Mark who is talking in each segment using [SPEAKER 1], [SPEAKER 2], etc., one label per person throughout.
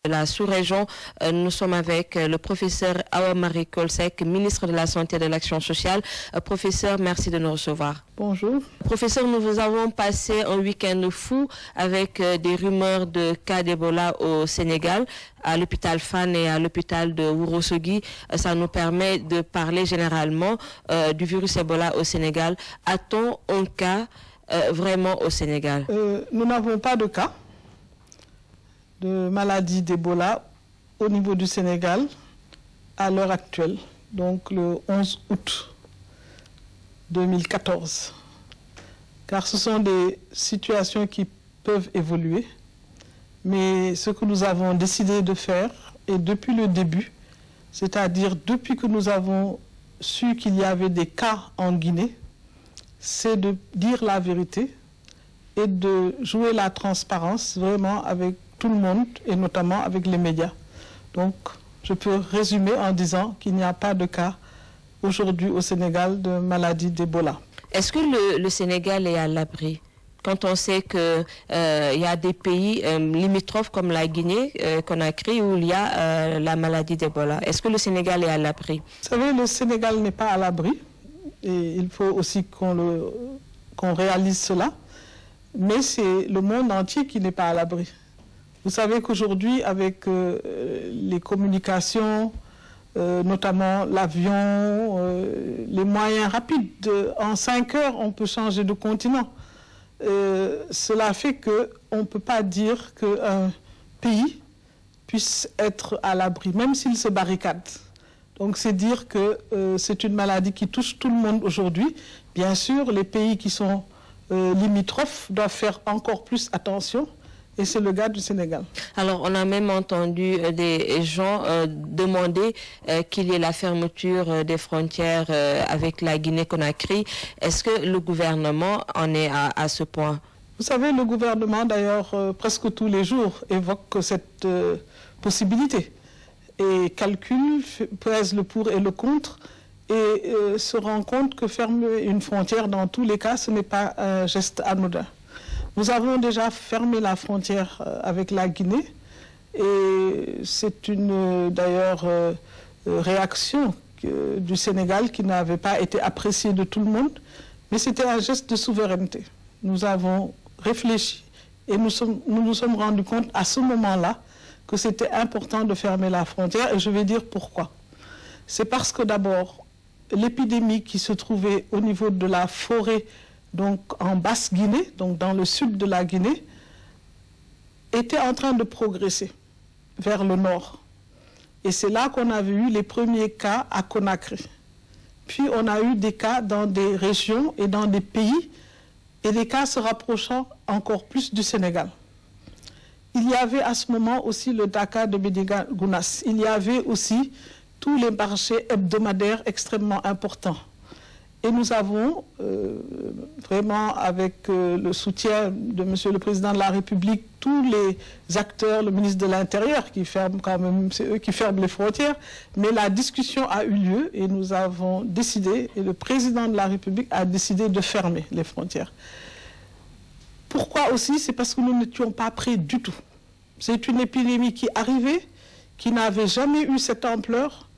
[SPEAKER 1] De la sous-région, nous sommes avec le professeur Awa Marie Kolsek, ministre de la Santé et de l'Action sociale. Professeur, merci de nous recevoir.
[SPEAKER 2] Bonjour.
[SPEAKER 1] Professeur, nous vous avons passé un week-end fou avec des rumeurs de cas d'Ebola au Sénégal, à l'hôpital Fann et à l'hôpital de Ourossogui. Ça nous permet de parler généralement du virus Ebola au Sénégal. A-t-on un cas vraiment au Sénégal?
[SPEAKER 2] Nous n'avons pas de cas de maladie d'Ebola au niveau du Sénégal à l'heure actuelle, donc le 11 août 2014. Car ce sont des situations qui peuvent évoluer, mais ce que nous avons décidé de faire, et depuis le début, c'est-à-dire depuis que nous avons su qu'il y avait des cas en Guinée, c'est de dire la vérité et de jouer la transparence vraiment avec tout le monde et notamment avec les médias. Donc, je peux résumer en disant qu'il n'y a pas de cas aujourd'hui au Sénégal de maladie d'Ebola.
[SPEAKER 1] Est-ce que le Sénégal est à l'abri? Quand on sait qu'il y a des pays limitrophes comme la Guinée, Conakry, où il y a la maladie d'Ebola. Est-ce que le Sénégal est à l'abri?
[SPEAKER 2] Vous savez, le Sénégal n'est pas à l'abri. Et il faut aussi qu'on réalise cela. Mais c'est le monde entier qui n'est pas à l'abri. Vous savez qu'aujourd'hui, avec les communications, notamment l'avion, les moyens rapides, en 5 heures, on peut changer de continent. Cela fait qu'on ne peut pas dire qu'un pays puisse être à l'abri, même s'il se barricade. Donc c'est dire que c'est une maladie qui touche tout le monde aujourd'hui. Bien sûr, les pays qui sont limitrophes doivent faire encore plus attention. Et c'est le cas du Sénégal.
[SPEAKER 1] Alors, on a même entendu des gens demander qu'il y ait la fermeture des frontières avec la Guinée-Conakry. Est-ce que le gouvernement en est à ce point?
[SPEAKER 2] Vous savez, le gouvernement, d'ailleurs, presque tous les jours, évoque cette possibilité. Et calcule, pèse le pour et le contre, et se rend compte que fermer une frontière, dans tous les cas, ce n'est pas un geste anodin. Nous avons déjà fermé la frontière avec la Guinée et c'est une d'ailleurs réaction du Sénégal qui n'avait pas été appréciée de tout le monde, mais c'était un geste de souveraineté. Nous avons réfléchi et nous nous sommes rendus compte à ce moment-là que c'était important de fermer la frontière et je vais dire pourquoi. C'est parce que d'abord, l'épidémie qui se trouvait au niveau de la forêt, donc en Basse-Guinée, donc dans le sud de la Guinée, était en train de progresser vers le nord. Et c'est là qu'on avait eu les premiers cas à Conakry. Puis on a eu des cas dans des régions et dans des pays, et des cas se rapprochant encore plus du Sénégal. Il y avait à ce moment aussi le Dakar de Médina-Gounass. Il y avait aussi tous les marchés hebdomadaires extrêmement importants. Et nous avons vraiment, avec le soutien de Monsieur le Président de la République, tous les acteurs, le ministre de l'Intérieur qui ferme quand même, c'est eux qui ferment les frontières, mais la discussion a eu lieu et nous avons décidé, et le Président de la République a décidé de fermer les frontières. Pourquoi aussi? C'est parce que nous n'étions pas prêts du tout. C'est une épidémie qui arrivait, qui n'avait jamais eu cette ampleur.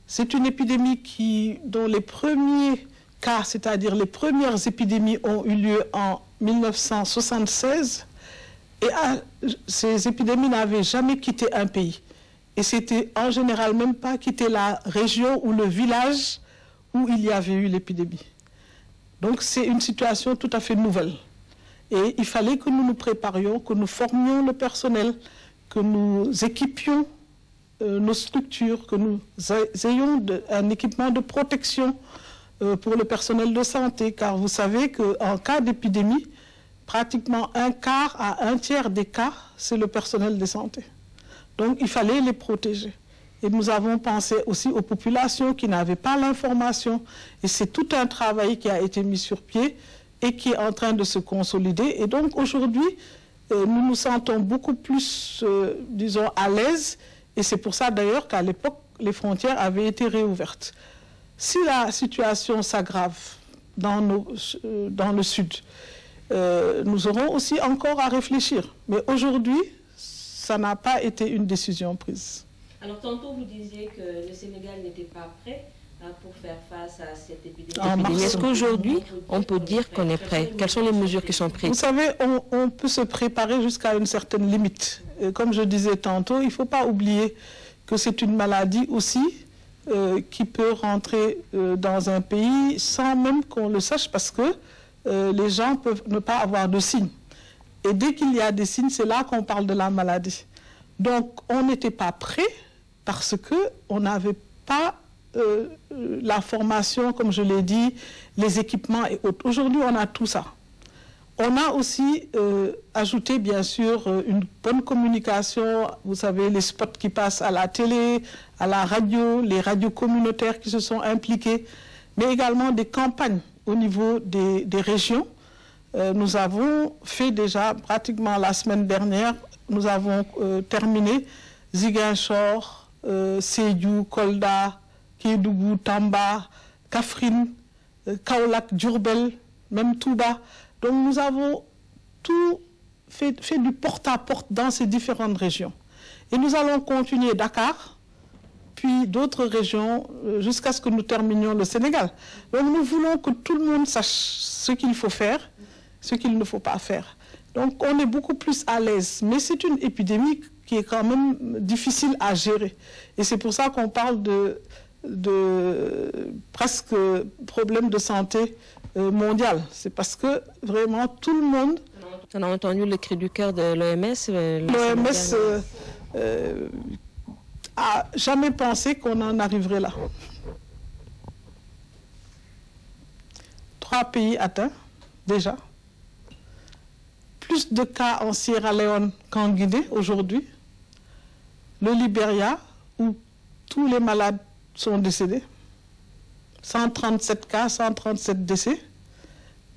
[SPEAKER 2] C'est une épidémie dont les premiers cas, c'est-à-dire les premières épidémies ont eu lieu en 1976 et ces épidémies n'avaient jamais quitté un pays. Et c'était en général même pas quitté la région ou le village où il y avait eu l'épidémie. Donc c'est une situation tout à fait nouvelle. Et il fallait que nous nous préparions, que nous formions le personnel, que nous équipions nos structures, que nous ayons un équipement de protection pour le personnel de santé, car vous savez qu'en cas d'épidémie, pratiquement un quart à un tiers des cas, c'est le personnel de santé. Donc il fallait les protéger. Et nous avons pensé aussi aux populations qui n'avaient pas l'information. Et c'est tout un travail qui a été mis sur pied et qui est en train de se consolider. Et donc aujourd'hui, nous nous sentons beaucoup plus, disons, à l'aise. Et c'est pour ça d'ailleurs qu'à l'époque, les frontières avaient été réouvertes. Si la situation s'aggrave dans le sud, nous aurons aussi encore à réfléchir. Mais aujourd'hui, ça n'a pas été une décision prise.
[SPEAKER 1] Alors, tantôt, vous disiez que le Sénégal n'était pas prêt pour faire face à cette épidémie. Est-ce qu'aujourd'hui, on peut dire qu'on est prêt? Quelles sont les mesures qui sont prises?
[SPEAKER 2] Vous savez, on peut se préparer jusqu'à une certaine limite. Et comme je disais tantôt, il ne faut pas oublier que c'est une maladie aussi qui peut rentrer dans un pays sans même qu'on le sache, parce que les gens peuvent ne pas avoir de signes. Et dès qu'il y a des signes, c'est là qu'on parle de la maladie. Donc, on n'était pas prêt parce qu'on n'avait pas la formation, comme je l'ai dit, les équipements et autres. Aujourd'hui, on a tout ça. On a aussi ajouté, bien sûr, une bonne communication. Vous savez, les spots qui passent à la télé, à la radio, les radios communautaires qui se sont impliquées, mais également des campagnes au niveau des régions. Nous avons fait déjà, pratiquement la semaine dernière, nous avons terminé Ziguinchor, Sédhiou, Kolda, Kédougou, Tamba, Kaffrine, Kaolack, Diourbel, même Touba. Donc nous avons tout fait du porte-à-porte dans ces différentes régions. Et nous allons continuer Dakar, puis d'autres régions, jusqu'à ce que nous terminions le Sénégal. Donc nous voulons que tout le monde sache ce qu'il faut faire, ce qu'il ne faut pas faire. Donc on est beaucoup plus à l'aise. Mais c'est une épidémie qui est quand même difficile à gérer. Et c'est pour ça qu'on parle de presque problème de santé mondial. C'est parce que vraiment tout le monde...
[SPEAKER 1] On a entendu le cri du cœur de l'OMS.
[SPEAKER 2] L'OMS a jamais pensé qu'on en arriverait là. 3 pays atteints, déjà. Plus de cas en Sierra Leone qu'en Guinée aujourd'hui. Le Libéria, où tous les malades sont décédés. 137 cas, 137 décès.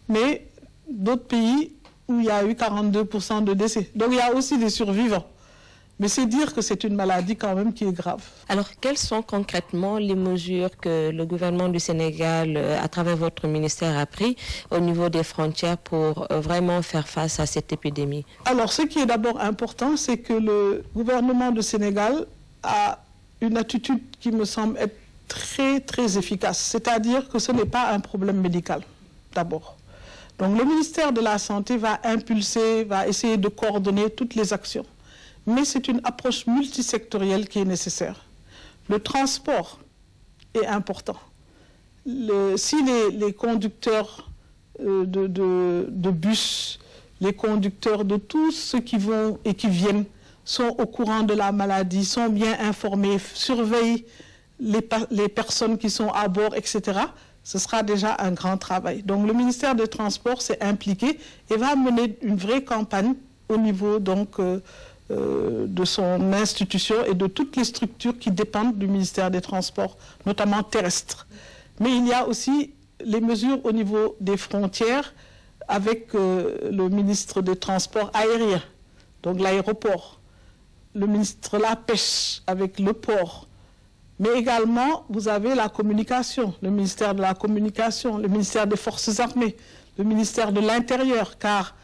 [SPEAKER 2] Mais d'autres pays où il y a eu 42% de décès. Donc il y a aussi des survivants. Mais c'est dire que c'est une maladie quand même qui est grave.
[SPEAKER 1] Alors, quelles sont concrètement les mesures que le gouvernement du Sénégal, à travers votre ministère, a pris au niveau des frontières pour vraiment faire face à cette épidémie?
[SPEAKER 2] Alors, ce qui est d'abord important, c'est que le gouvernement du Sénégal a une attitude qui me semble être très, très efficace. C'est-à-dire que ce n'est pas un problème médical, d'abord. Donc, le ministère de la Santé va impulser, va essayer de coordonner toutes les actions. Mais c'est une approche multisectorielle qui est nécessaire. Le transport est important. Si les conducteurs de bus, les conducteurs de tous ceux qui vont et qui viennent sont au courant de la maladie, sont bien informés, surveillent les personnes qui sont à bord, etc., ce sera déjà un grand travail. Donc le ministère des Transports s'est impliqué et va mener une vraie campagne au niveau donc, de son institution et de toutes les structures qui dépendent du ministère des Transports, notamment terrestres. Mais il y a aussi les mesures au niveau des frontières avec le ministre des Transports aériens, donc l'aéroport, le ministre de la Pêche avec le port. Mais également, vous avez la communication, le ministère de la Communication, le ministère des Forces armées, le ministère de l'Intérieur, car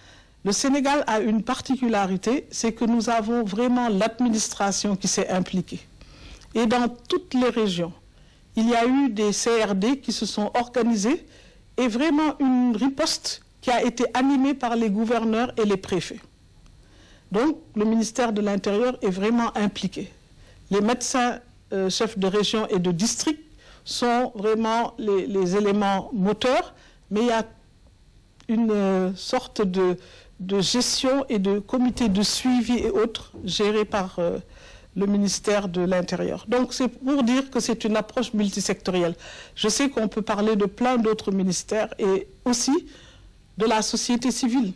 [SPEAKER 2] le Sénégal a une particularité, c'est que nous avons vraiment l'administration qui s'est impliquée. Et dans toutes les régions, il y a eu des CRD qui se sont organisés et vraiment une riposte qui a été animée par les gouverneurs et les préfets. Donc, le ministère de l'Intérieur est vraiment impliqué. Les médecins chefs de région et de district sont vraiment les éléments moteurs, mais il y a une sorte de gestion et de comité de suivi et autres gérés par le ministère de l'Intérieur. Donc c'est pour dire que c'est une approche multisectorielle. Je sais qu'on peut parler de plein d'autres ministères et aussi de la société civile,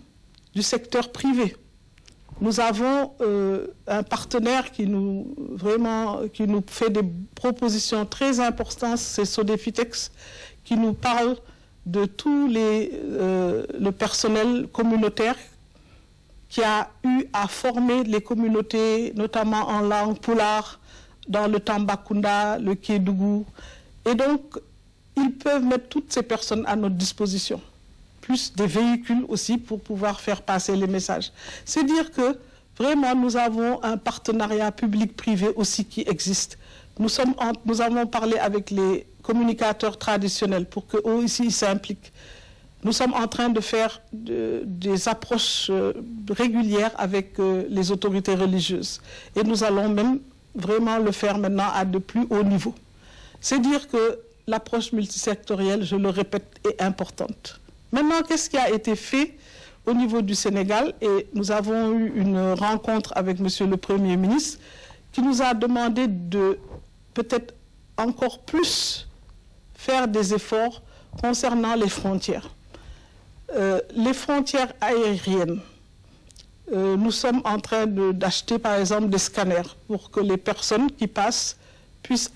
[SPEAKER 2] du secteur privé. Nous avons un partenaire qui nous fait des propositions très importantes, c'est Sodefitex, qui nous parle de tout le personnel communautaire qui a eu à former les communautés, notamment en langue poulard, dans le Tambacounda, le Kédougou. Et donc, ils peuvent mettre toutes ces personnes à notre disposition, plus des véhicules aussi pour pouvoir faire passer les messages. C'est dire que vraiment, nous avons un partenariat public-privé aussi qui existe. Nous avons parlé avec les communicateurs traditionnels pour qu'eux aussi s'impliquent. Nous sommes en train de faire des approches régulières avec les autorités religieuses. Et nous allons même vraiment le faire maintenant à de plus haut niveau. C'est dire que l'approche multisectorielle, je le répète, est importante. Maintenant, qu'est-ce qui a été fait au niveau du Sénégal? Et nous avons eu une rencontre avec Monsieur le Premier ministre qui nous a demandé de peut-être encore plus faire des efforts concernant les frontières. Les frontières aériennes, nous sommes en train d'acheter par exemple des scanners pour que les personnes qui passent puissent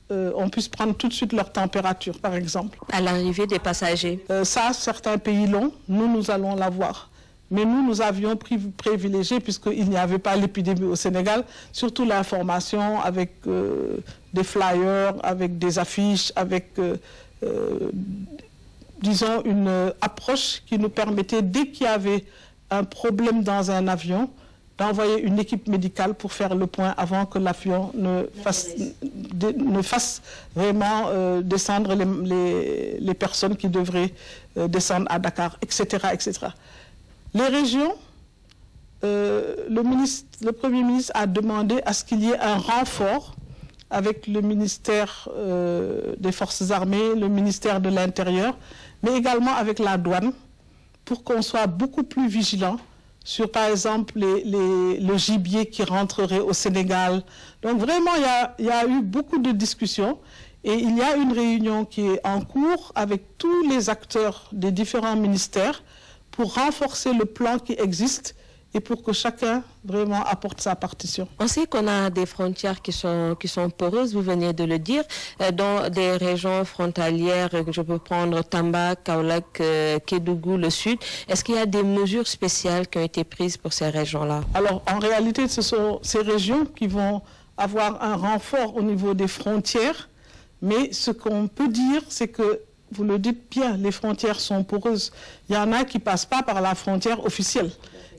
[SPEAKER 2] on puisse prendre tout de suite leur température par exemple.
[SPEAKER 1] À l'arrivée des passagers.
[SPEAKER 2] Ça, certains pays l'ont, nous allons l'avoir. Mais nous avions privilégié, puisqu'il n'y avait pas l'épidémie au Sénégal, surtout l'information avec des flyers, avec des affiches, avec disons, une approche qui nous permettait, dès qu'il y avait un problème dans un avion, d'envoyer une équipe médicale pour faire le point avant que l'avion ne fasse vraiment descendre les personnes qui devraient descendre à Dakar, etc., etc. Les régions, le Premier ministre a demandé à ce qu'il y ait un renfort avec le ministère des Forces armées, le ministère de l'Intérieur, mais également avec la douane, pour qu'on soit beaucoup plus vigilant sur, par exemple, le gibier qui rentrerait au Sénégal. Donc vraiment, il y a eu beaucoup de discussions et il y a une réunion qui est en cours avec tous les acteurs des différents ministères pour renforcer le plan qui existe et pour que chacun vraiment apporte sa partition.
[SPEAKER 1] On sait qu'on a des frontières qui sont poreuses, vous venez de le dire, dans des régions frontalières, je peux prendre Tamba, Kaolack, Kédougou, le Sud. Est-ce qu'il y a des mesures spéciales qui ont été prises pour ces régions-là?
[SPEAKER 2] Alors, en réalité, ce sont ces régions qui vont avoir un renfort au niveau des frontières, mais ce qu'on peut dire, c'est que, vous le dites bien, les frontières sont poreuses. Il y en a qui ne passent pas par la frontière officielle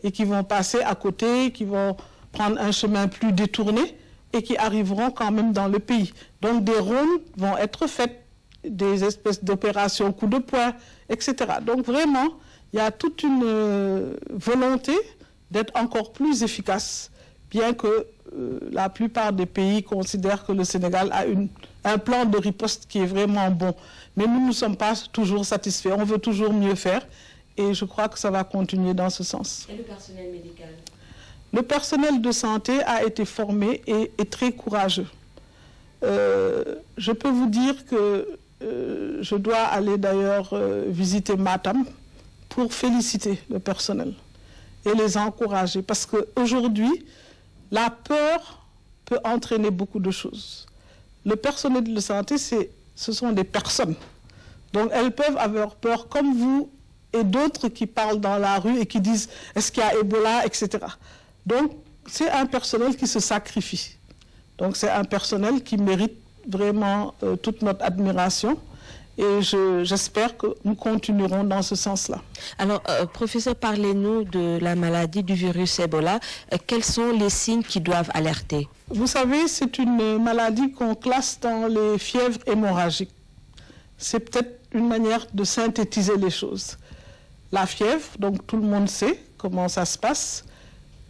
[SPEAKER 2] et qui vont passer à côté, qui vont prendre un chemin plus détourné et qui arriveront quand même dans le pays. Donc des rondes vont être faites, des espèces d'opérations coup de poing, etc. Donc vraiment, il y a toute une volonté d'être encore plus efficace, bien que la plupart des pays considèrent que le Sénégal a un plan de riposte qui est vraiment bon. Mais nous ne sommes pas toujours satisfaits, on veut toujours mieux faire. Et je crois que ça va continuer dans ce sens.
[SPEAKER 1] Et le personnel médical?
[SPEAKER 2] Le personnel de santé a été formé et est très courageux. Je peux vous dire que je dois aller d'ailleurs visiter Matam pour féliciter le personnel et les encourager. Parce qu'aujourd'hui, la peur peut entraîner beaucoup de choses. Le personnel de santé, ce sont des personnes. Donc elles peuvent avoir peur comme vous et d'autres qui parlent dans la rue et qui disent est-ce qu'il y a Ebola, etc. Donc c'est un personnel qui se sacrifie. Donc c'est un personnel qui mérite vraiment toute notre admiration. Et j'espère que nous continuerons dans ce sens-là.
[SPEAKER 1] Alors, professeur, parlez-nous de la maladie du virus Ebola. Quels sont les signes qui doivent alerter?
[SPEAKER 2] Vous savez, c'est une maladie qu'on classe dans les fièvres hémorragiques. C'est peut-être une manière de synthétiser les choses. La fièvre, donc tout le monde sait comment ça se passe.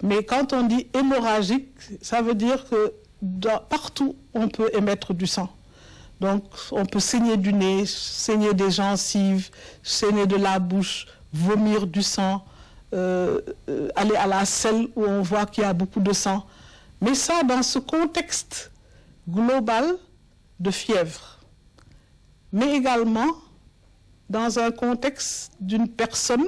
[SPEAKER 2] Mais quand on dit hémorragique, ça veut dire que partout, on peut émettre du sang. Donc, on peut saigner du nez, saigner des gencives, saigner de la bouche, vomir du sang, aller à la selle où on voit qu'il y a beaucoup de sang. Mais ça, dans ce contexte global de fièvre, mais également dans un contexte d'une personne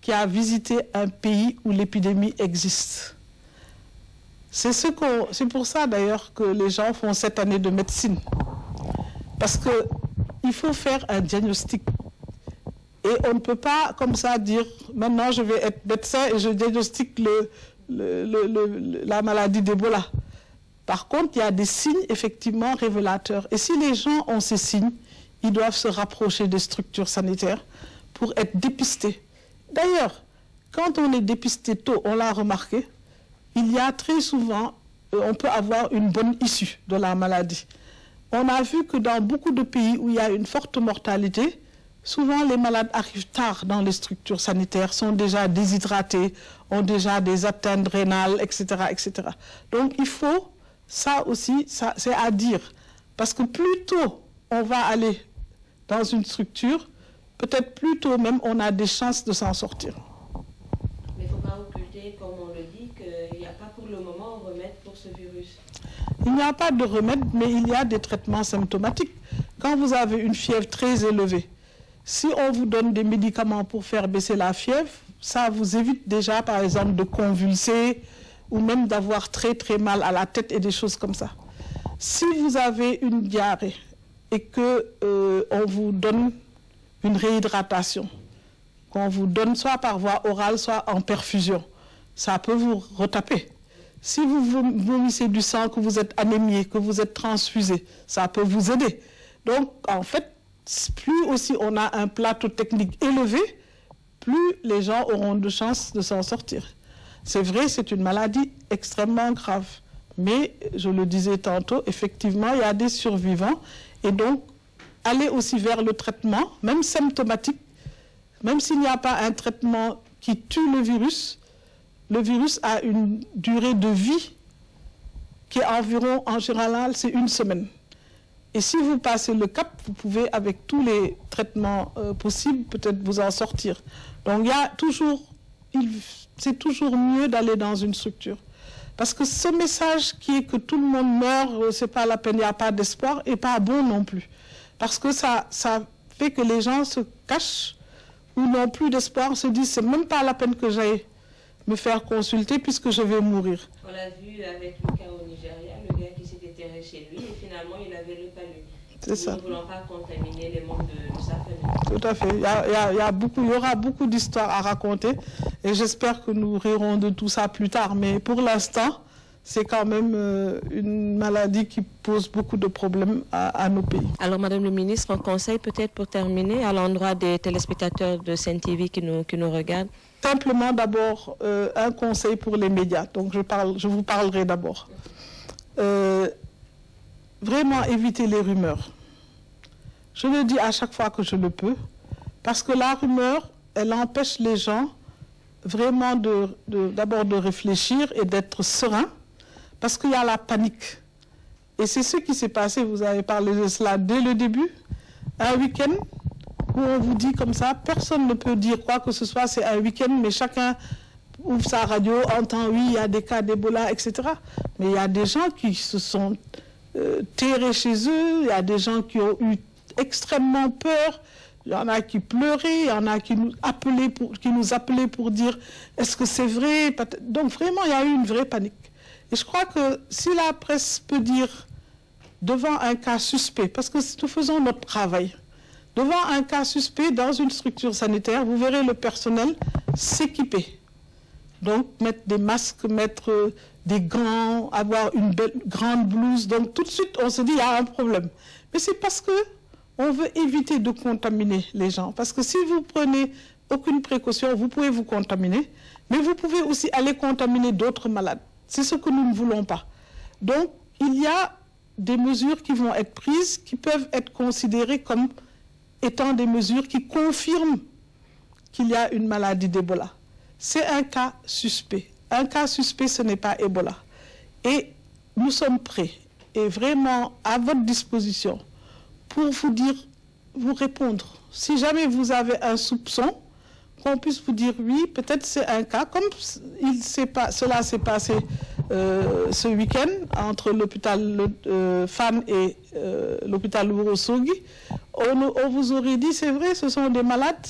[SPEAKER 2] qui a visité un pays où l'épidémie existe. C'est pour ça d'ailleurs que les gens font cette année de médecine. Parce qu'il faut faire un diagnostic. Et on ne peut pas comme ça dire, maintenant je vais être médecin et je diagnostique la maladie d'Ebola. Par contre, il y a des signes effectivement révélateurs. Et si les gens ont ces signes, ils doivent se rapprocher des structures sanitaires pour être dépistés. D'ailleurs, quand on est dépisté tôt, on l'a remarqué, il y a très souvent, on peut avoir une bonne issue de la maladie. On a vu que dans beaucoup de pays où il y a une forte mortalité, souvent les malades arrivent tard dans les structures sanitaires, sont déjà déshydratés, ont déjà des atteintes rénales, etc., etc. Donc il faut, ça aussi, c'est à dire, parce que plus tôt on va aller dans une structure, peut-être plus tôt même on a des chances de s'en sortir.
[SPEAKER 1] Mais il ne faut pas occulter, comme on le dit, qu'il n'y a pas pour le moment un remède pour ce virus.
[SPEAKER 2] Il n'y a pas de remède, mais il y a des traitements symptomatiques. Quand vous avez une fièvre très élevée, si on vous donne des médicaments pour faire baisser la fièvre, ça vous évite déjà, par exemple, de convulser ou même d'avoir très très mal à la tête et des choses comme ça. Si vous avez une diarrhée et qu'on vous donne une réhydratation, qu'on vous donne soit par voie orale, soit en perfusion, ça peut vous retaper. Si vous vomissez du sang, que vous êtes anémié, que vous êtes transfusé, ça peut vous aider. Donc, en fait, plus aussi on a un plateau technique élevé, plus les gens auront de chances de s'en sortir. C'est vrai, c'est une maladie extrêmement grave. Mais, je le disais tantôt, effectivement, il y a des survivants. Et donc, aller aussi vers le traitement, même symptomatique, même s'il n'y a pas un traitement qui tue le virus a une durée de vie qui est environ, en général, c'est 1 semaine. Et si vous passez le cap, vous pouvez, avec tous les traitements possibles, peut-être vous en sortir. Donc, il y a toujours, c'est toujours mieux d'aller dans une structure. Parce que ce message qui est que tout le monde meurt, c'est pas la peine, il n'y a pas d'espoir, n'est pas bon non plus. Parce que ça fait que les gens se cachent ou n'ont plus d'espoir, se disent, c'est même pas la peine que j'aille me faire consulter puisque je vais mourir.
[SPEAKER 1] On l'a vu avec le cas au Nigeria, le gars qui s'est déterré chez lui et finalement il avait le palu.
[SPEAKER 2] C'est ça.
[SPEAKER 1] Ne voulant pas contaminer les membres de sa famille.
[SPEAKER 2] Tout à fait. Il y aura beaucoup d'histoires à raconter et j'espère que nous rirons de tout ça plus tard. Mais pour l'instant, c'est quand même une maladie qui pose beaucoup de problèmes à nos pays.
[SPEAKER 1] Alors, Madame le Ministre, un conseil peut-être pour terminer à l'endroit des téléspectateurs de Sen TV qui nous regardent?
[SPEAKER 2] Simplement d'abord un conseil pour les médias. Donc je vous parlerai d'abord. Vraiment éviter les rumeurs. Je le dis à chaque fois que je le peux, parce que la rumeur, elle empêche les gens vraiment d'abord de réfléchir et d'être serein, parce qu'il y a la panique. Et c'est ce qui s'est passé, vous avez parlé de cela dès le début, un week-end où on vous dit comme ça, personne ne peut dire quoi que ce soit, c'est un week-end, mais chacun ouvre sa radio, entend, oui, il y a des cas d'Ebola, etc. Mais il y a des gens qui se sont terrés chez eux, il y a des gens qui ont eu extrêmement peur, il y en a qui pleuraient, il y en a qui nous appelaient pour dire, est-ce que c'est vrai? Donc vraiment, il y a eu une vraie panique. Et je crois que si la presse peut dire, devant un cas suspect, parce que nous faisons notre travail, devant un cas suspect dans une structure sanitaire, vous verrez le personnel s'équiper. Donc, mettre des masques, mettre des gants, avoir une belle grande blouse. Donc, tout de suite, on se dit, il y a un problème. Mais c'est parce qu'on veut éviter de contaminer les gens. Parce que si vous prenez aucune précaution, vous pouvez vous contaminer, mais vous pouvez aussi aller contaminer d'autres malades. C'est ce que nous ne voulons pas. Donc, il y a des mesures qui vont être prises, qui peuvent être considérées comme étant des mesures qui confirment qu'il y a une maladie d'Ebola. C'est un cas suspect. Un cas suspect, ce n'est pas Ebola. Et nous sommes prêts et vraiment à votre disposition pour vous dire, vous répondre. Si jamais vous avez un soupçon, qu'on puisse vous dire oui, peut-être c'est un cas, comme cela s'est passé ce week-end entre l'hôpital Fann et l'hôpital Wurosogi. On vous aurait dit, c'est vrai, ce sont des malades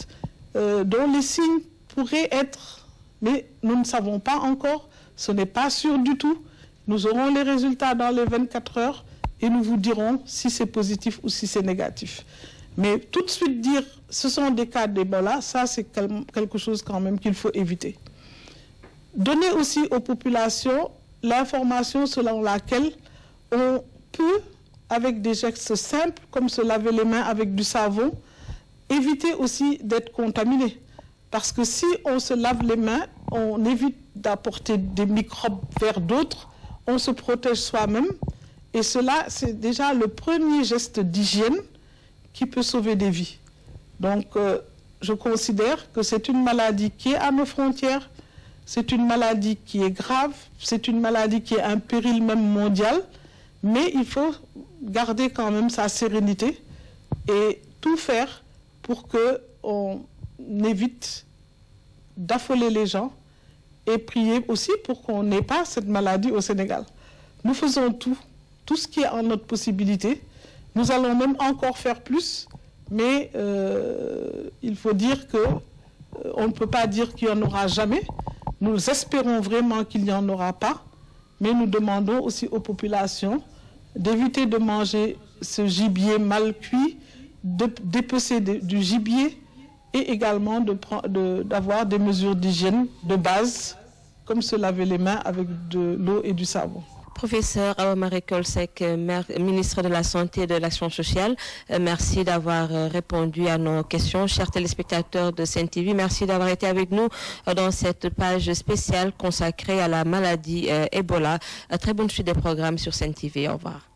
[SPEAKER 2] dont les signes pourraient être, mais nous ne savons pas encore, ce n'est pas sûr du tout. Nous aurons les résultats dans les 24 heures et nous vous dirons si c'est positif ou si c'est négatif. Mais tout de suite dire, ce sont des cas d'Ebola, ça c'est quelque chose quand même qu'il faut éviter. Donner aussi aux populations l'information selon laquelle on peut, avec des gestes simples, comme se laver les mains avec du savon, éviter aussi d'être contaminé. Parce que si on se lave les mains, on évite d'apporter des microbes vers d'autres, on se protège soi-même. Et cela, c'est déjà le premier geste d'hygiène qui peut sauver des vies. Donc, je considère que c'est une maladie qui est à nos frontières, c'est une maladie qui est grave, c'est une maladie qui est un péril même mondial, mais il faut garder quand même sa sérénité et tout faire pour qu'on évite d'affoler les gens et prier aussi pour qu'on n'ait pas cette maladie au Sénégal. Nous faisons tout ce qui est en notre possibilité. Nous allons même encore faire plus, mais il faut dire qu'on ne peut pas dire qu'il n'y en aura jamais. Nous espérons vraiment qu'il n'y en aura pas, mais nous demandons aussi aux populations d'éviter de manger ce gibier mal cuit, de dépecer du gibier et également d'avoir des mesures d'hygiène de base, comme se laver les mains avec de l'eau et du savon.
[SPEAKER 1] Professeur Awa Marie Coll Seck, ministre de la Santé et de l'Action sociale, merci d'avoir répondu à nos questions. Chers téléspectateurs de Sen TV, merci d'avoir été avec nous dans cette page spéciale consacrée à la maladie Ebola. Très bonne suite des programmes sur Sen TV. Au revoir.